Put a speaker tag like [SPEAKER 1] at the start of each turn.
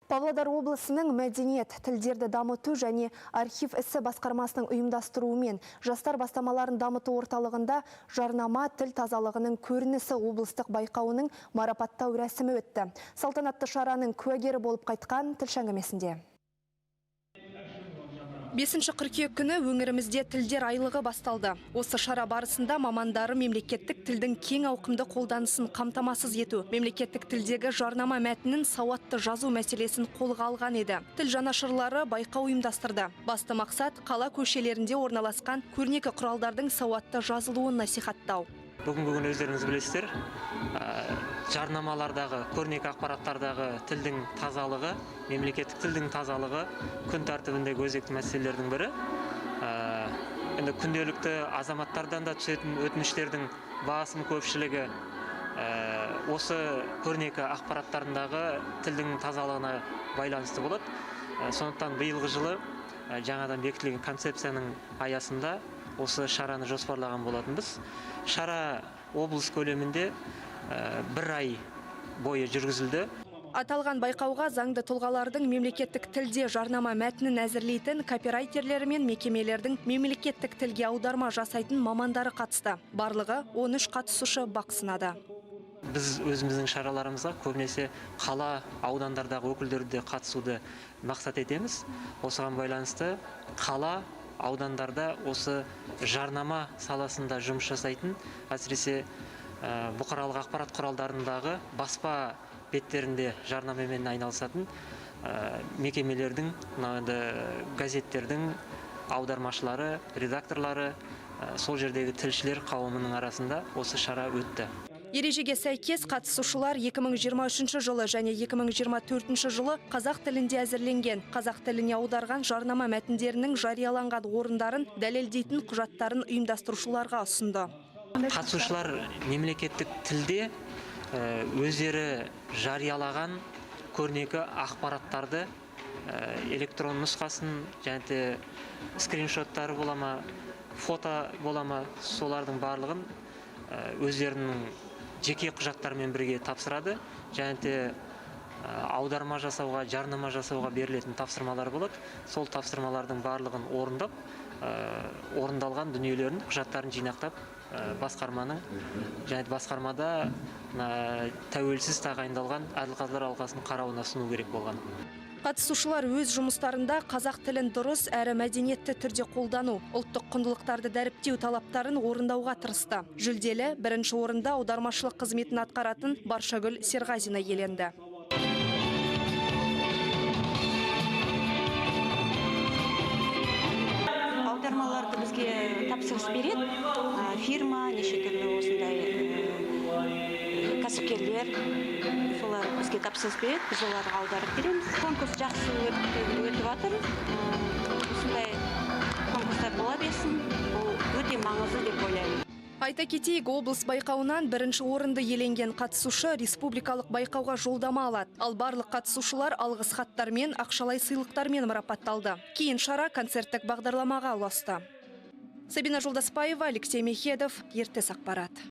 [SPEAKER 1] Павлодар облысының мәдениет, тілдерді дамыту және архив ісі басқармасының ұйымдастыруымен жастар бастамаларын дамыту орталығында жарнама тіл тазалығының көрінісі облыстық байқауының марапаттау рәсімі өтті. Салтанатты шараның куәгері болып қайтқан тілші әңгімесінде. 5 қыркүйек күні өңірімізде тілдер айлығы басталды. Осы шара барысында мамандары мемлекеттік тілдің кең ауқымды қолданысын қамтамасыз ету, мемлекеттік тілдегі жарнама мәтінін сауатты жазу мәселесін қолға алған еді. Тіл жанашырлары байқау ұйымдастырды. Басты мақсат қала көшелерінде орналасқан көрнекі құралдардың сауатты жазылуын насихаттау.
[SPEAKER 2] Бүгінгі күні өздеріңіз білесіздер, жарнамалардағы, көрнекі ақпараттардағы тілдің тазалығы, мемлекеттік тілдің тазалығы күн тәртібіндегі өзекті мәселелердің бірі. Енді күнделікті азаматтардан да түсетін өтініштердің басым көпшілігі осы көрнекі ақпараттарындағы тілдің тазалығына байланысты болады. Сондықтан биылғы жылы жаңадан бекітілген концепцияның аясында осы шараны жоспарлаған болатынбыз. Шара облыс көлемінде 1 ай бойы жүргізілді.
[SPEAKER 1] Аталған байқауға заңды тұлғалардың мемлекеттік тілде жарнама мәтінін әзірлейтін копирайтерлері мен мекемелердің мемлекеттік тілге аударма жасайтын мамандары қатысты. Барлығы 13 қатысушы бақ сынады.
[SPEAKER 2] Біз өзіміздің шараларымызға көбінесе қала, аудандардағы өкілдерді қатысуды мақсат етеміз. Осыған байланысты қала, аудандарда осы жарнама саласында жұмыс жасайтын, әсіресе бұқаралық ақпарат құралдарындағы баспа беттерінде жарнамамен айналысатын мекемелердің, газеттердің аудармашылары, редакторлары, сол жердегі тілшілер қауымының арасында осы шара өтті.
[SPEAKER 1] Ережеге сәйкес қатысушылар 2023 жылы және 2024 жылы қазақ тілінде әзірленген, қазақ тіліне аударған жарнама мәтіндерінің жарияланған орындарын дәлелдейтін құжаттарын ұйымдастырушыларға ұсынды.
[SPEAKER 2] Қатысушылар мемлекеттік тілде өздері жариялаған көрнекі ақпараттарды электрон нұсқасын және скриншоттары болама, фото болама, солардың барлығын өздерінің жеке құжаттармен бірге тапсырады. Және аударма жасауға, жарнама жасауға берілетін тапсырмалар болады. Сол тапсырмалардың барлығын орындап, орындалған дүниелерін, құжаттарын жинақтап, басқарманың және басқармада тәуелсіз тағайындалған әділ-қазылар алқасының қарауына ұсыну керек болған.
[SPEAKER 1] Қатысушылар өз жұмыстарында қазақ тілін дұрыс әрі мәдениетті түрде қолдану, ұлттық құндылықтарды дәріптеу талаптарын орындауға тырысты. Жүлделі 1-ші орында аудармашылық қызметін атқаратын Баршагүл Серғазина иеленді.
[SPEAKER 3] Аудармаларды бізге тапсырыс береді. Фирма, неше түрлі осындай кәсіпкерлер, солар бізге тапсырыс береді, біз оларға аударып береміз. Конкурс жақсы өтіп жатыр. Осындай конкурстар бола берсін, ол өте маңызды деп ойлаймын.
[SPEAKER 1] Айта кетейік, облыс байқауынан 1-ші орынды иеленген қатысушы республикалық байқауға жолдама алады. Ал барлық қатысушылар алғыс хаттармен, ақшалай сыйлықтармен марапатталды. Кейін шара концерттік бағдарламаға ұласты. Сабина Жолдаспаева, Алексей Мехедов, ертіс ақпарат.